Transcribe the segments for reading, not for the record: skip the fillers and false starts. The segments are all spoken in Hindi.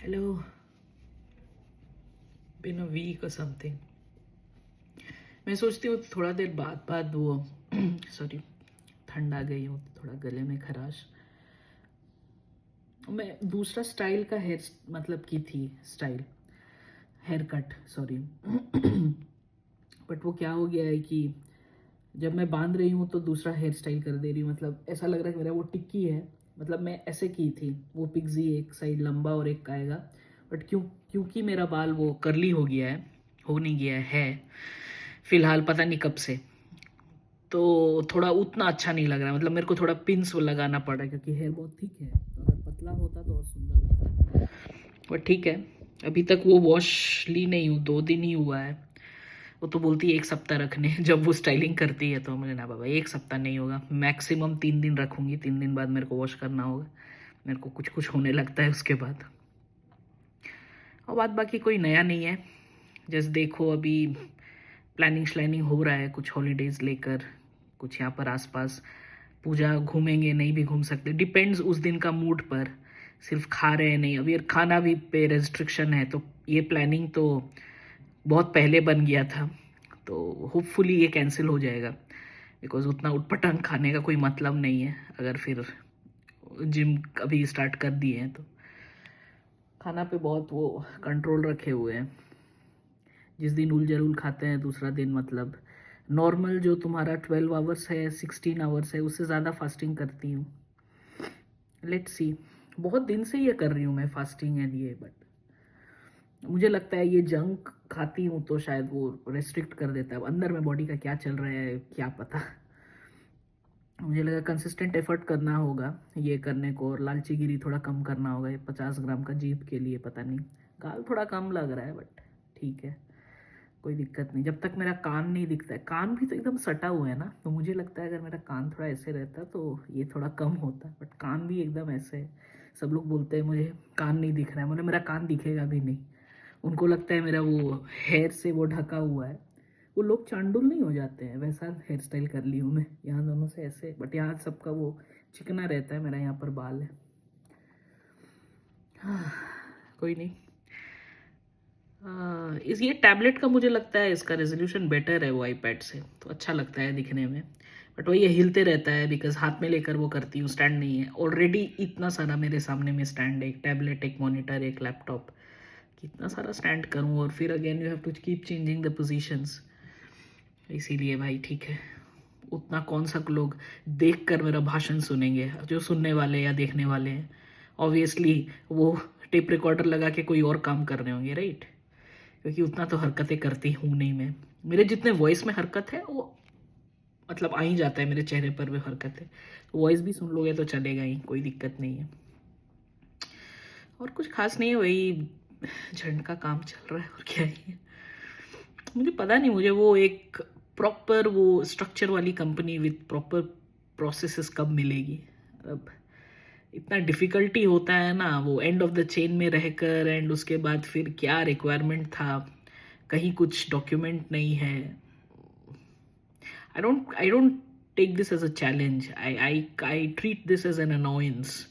हेलो, बिन अ वीक और समथिंग। मैं सोचती हूँ थोड़ा देर बाद बाद वो सॉरी, ठंड आ गई हूँ, थोड़ा गले में खराश। मैं दूसरा स्टाइल का हेयर मतलब की थी, style hair cut sorry. But वो क्या हो गया है कि जब मैं बांध रही हूँ तो दूसरा हेयर स्टाइल कर दे रही हूँ। मतलब ऐसा लग रहा है कि मेरा वो टिक्की है। मतलब मैं ऐसे की थी, वो पिग्जी एक साइड लंबा और एक आएगा। बट क्योंकि मेरा बाल वो करली हो गया है, हो नहीं गया है फिलहाल, पता नहीं कब से, तो थोड़ा उतना अच्छा नहीं लग रहा है। मतलब मेरे को थोड़ा पिंस वो लगाना पड़ा क्योंकि हेयर बहुत थिक है, तो अगर पतला होता तो और सुंदर लगता। बट ठीक है, अभी तक वो वॉश ली नहीं हूँ, 2 दिन ही हुआ है। वो तो बोलती है 1 सप्ताह रखने जब वो स्टाइलिंग करती है, तो मैंने ना बाबा 1 सप्ताह नहीं होगा, मैक्सिमम 3 दिन रखूँगी। 3 दिन बाद मेरे को वॉश करना होगा, मेरे को कुछ कुछ होने लगता है उसके बाद। और बात बाकी कोई नया नहीं है। जस्ट देखो, अभी प्लानिंग श्लैनिंग हो रहा है कुछ हॉलीडेज़ लेकर, कुछ यहाँ पर आसपास पूजा घूमेंगे, नहीं भी घूम सकते, डिपेंड्स उस दिन का मूड पर। सिर्फ खा रहे हैं नहीं, अभी खाना भी पे रेस्ट्रिक्शन है, तो ये प्लानिंग तो बहुत पहले बन गया था, तो होपफुली ये कैंसिल हो जाएगा। बिकॉज उतना उटपटांग खाने का कोई मतलब नहीं है अगर फिर जिम अभी स्टार्ट कर दिए हैं तो। खाना पे बहुत वो कंट्रोल रखे हुए हैं। जिस दिन उल जलूल खाते हैं, दूसरा दिन मतलब नॉर्मल जो तुम्हारा 12 आवर्स है, 16 आवर्स है, उससे ज़्यादा फास्टिंग करती हूँ। लेट्स सी, बहुत दिन से ये कर रही हूँ मैं फास्टिंग एंड ये, बट मुझे लगता है ये जंक खाती हूँ तो शायद वो रेस्ट्रिक्ट कर देता है। अब अंदर में बॉडी का क्या चल रहा है क्या पता। मुझे लगा कंसिस्टेंट एफर्ट करना होगा ये करने को, और लालचीगिरी थोड़ा कम करना होगा। ये 50 ग्राम का जीभ के लिए पता नहीं, गाल थोड़ा कम लग रहा है, बट ठीक है, कोई दिक्कत नहीं। जब तक मेरा कान नहीं दिखता है, कान भी तो एकदम सटा हुआ है ना, तो मुझे लगता है अगर मेरा कान थोड़ा ऐसे रहता तो ये थोड़ा कम होता, बट कान भी एकदम ऐसे है। सब लोग बोलते हैं मुझे कान नहीं दिख रहा है, मुझे मेरा कान दिखेगा भी नहीं। उनको लगता है मेरा वो हेयर से वो ढका हुआ है। वो लोग चांडुल नहीं हो जाते हैं, वैसा हेयर स्टाइल कर ली हूँ मैं, यहाँ दोनों से ऐसे, बट यहाँ सबका वो चिकना रहता है, मेरा यहाँ पर बाल है। हाँ, कोई नहीं। इस ये टैबलेट का मुझे लगता है इसका रेजोल्यूशन बेटर है वो आईपैड से, तो अच्छा लगता है दिखने में। बट वही ये हिलते रहता है, बिकॉज हाथ में लेकर वो करती हूँ, स्टैंड नहीं है। ऑलरेडी इतना सारा मेरे सामने में स्टैंड है, एक टैबलेट, एक मॉनिटर, एक लैपटॉप, कितना सारा स्टैंड करूँ, और फिर again you have to keep changing the positions. इसीलिए भाई ठीक है, उतना कौन सा लोग देख कर मेरा भाषण सुनेंगे, जो सुनने वाले या देखने वाले हैं ऑब्वियसली वो टेप रिकॉर्डर लगा के कोई और काम कर रहे होंगे, राइट? क्योंकि उतना तो हरकतें करती हूँ नहीं मैं। मेरे जितने वॉइस में हरकत है वो मतलब आ ही जाता है मेरे चेहरे पर भी हरकत है, वॉइस भी सुन लोगे तो चलेगा ही, कोई दिक्कत नहीं है। और कुछ खास नहीं है, वही झंड का काम चल रहा है, और क्या ही है। मुझे पता नहीं, मुझे वो एक प्रॉपर वो स्ट्रक्चर वाली कंपनी विथ प्रॉपर प्रोसेसेस कब मिलेगी। अब इतना डिफ़िकल्टी होता है ना वो एंड ऑफ द चेन में रहकर, एंड उसके बाद फिर क्या रिक्वायरमेंट था, कहीं कुछ डॉक्यूमेंट नहीं है। I don't take this as a challenge, I treat this as an annoyance.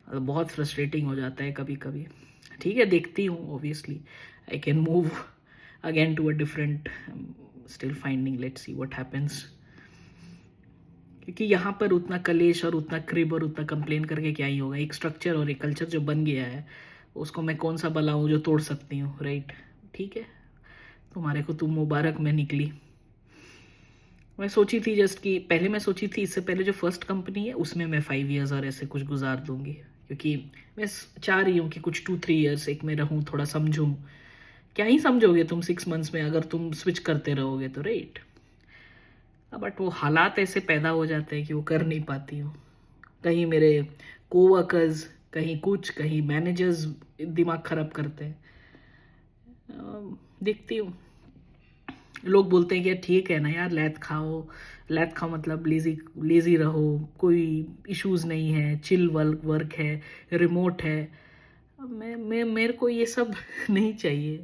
बहुत फ्रस्ट्रेटिंग हो जाता है कभी कभी। ठीक है, देखती हूँ, obviously I can move again to a different, still finding, let's see what happens. क्योंकि यहाँ पर उतना कलेश और उतना क्रिब और उतना कंप्लेन करके क्या ही होगा। एक स्ट्रक्चर और एक कल्चर जो बन गया है, उसको मैं कौन सा भला हूँ जो तोड़ सकती हूँ, राइट? ठीक है, तुम्हारे को तुम मुबारक में निकली। मैं सोची थी जस्ट कि पहले मैं सोची थी इससे पहले जो फर्स्ट कंपनी है उसमें मैं 5 years और ऐसे कुछ गुजार दूंगी, क्योंकि मैं चाह रही हूँ कि कुछ 2-3 years एक में रहूँ, थोड़ा समझूँ। क्या ही समझोगे तुम 6 months में अगर तुम स्विच करते रहोगे तो, राइट? बट वो हालात ऐसे पैदा हो जाते हैं कि वो कर नहीं पाती हूँ। कहीं मेरे कोवर्कर्स, कहीं कुछ, कहीं मैनेजर्स दिमाग खराब करते हैं। देखती हूँ। लोग बोलते हैं कि ठीक है ना यार, लैत खाओ, लैत खाओ मतलब लेजी लेजी रहो, कोई इश्यूज नहीं है, चिल वर्क वर्क है, रिमोट है। अब मैं मेरे को ये सब नहीं चाहिए।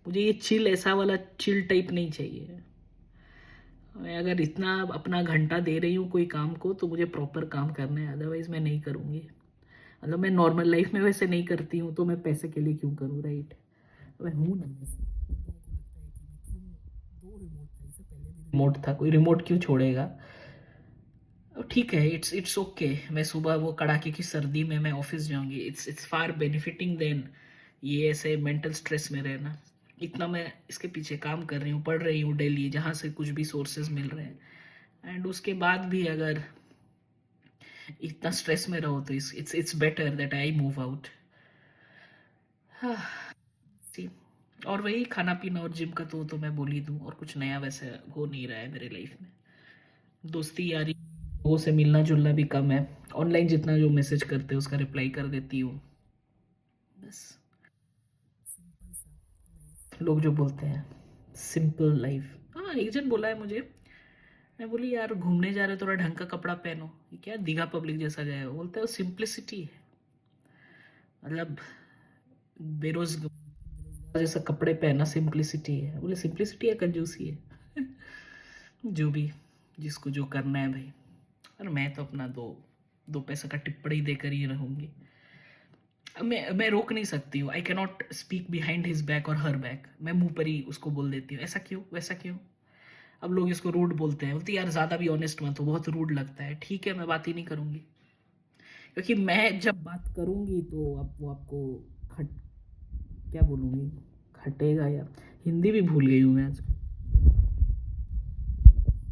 मुझे ये चिल, ऐसा वाला चिल टाइप नहीं चाहिए। मैं अगर इतना अपना घंटा दे रही हूँ कोई काम को, तो मुझे प्रॉपर काम करना है, अदरवाइज मैं नहीं करूँगी। मतलब मैं नॉर्मल लाइफ में वैसे नहीं करती हूँ, तो मैं पैसे के लिए क्यों करूँ, राइट? मैं हूँ नहीं वैसे। रिमोट था, कोई रिमोट क्यों छोड़ेगा? ठीक है, इट्स ओके। मैं सुबह वो कड़ाके की सर्दी में मैं ऑफिस जाऊंगी, इट्स फार बेनिफिटिंग देन ये ऐसे मेंटल स्ट्रेस में रहना। इतना मैं इसके पीछे काम कर रही हूँ, पढ़ रही हूँ डेली, जहाँ से कुछ भी सोर्सेज मिल रहे हैं, एंड उसके बाद भी अगर इतना स्ट्रेस में रहो तो it's better that I move out. See. और वही खाना पीना और जिम का तो मैं बोल ही दूँ, और कुछ नया वैसे हो नहीं रहा है मेरे लाइफ में। दोस्ती यारी लोगों से मिलना जुलना भी कम है। ऑनलाइन जितना जो मैसेज करते हैं उसका रिप्लाई कर देती हूँ, बस। लोग जो बोलते हैं सिंपल लाइफ। हाँ, एक जन बोला है मुझे, मैं बोली यार घूमने जा रहे हो, थोड़ा ढंग का कपड़ा पहनो, ये क्या दीघा पब्लिक जैसा गए हो? बोलते हो सिंप्लिसिटी है, मतलब बेरोजगार जैसा कपड़े पहनना सिंप्लिसिटी है। बोले सिंप्लिसिटी है, कंजूसी है। जो भी, जिसको जो करना है भाई। और मैं तो अपना दो दो पैसा का टिप्पणी देकर ही रहूंगी। मैं रोक नहीं सकती हूँ, I cannot speak behind his back और हर बैक। मैं मुंह पर ही उसको बोल देती हूँ, ऐसा क्यों वैसा क्यों। अब लोग इसको रूड बोलते हैं, बोलते हैं, यार ज़्यादा भी ऑनेस्ट मत हो, बहुत रूड लगता है। ठीक है, मैं बात ही नहीं करूँगी, क्योंकि मैं जब बात करूँगी तो अब वो आपको खट क्या बोलूँगी, खटेगा, या हिंदी भी भूल गई हूँ मैं आज।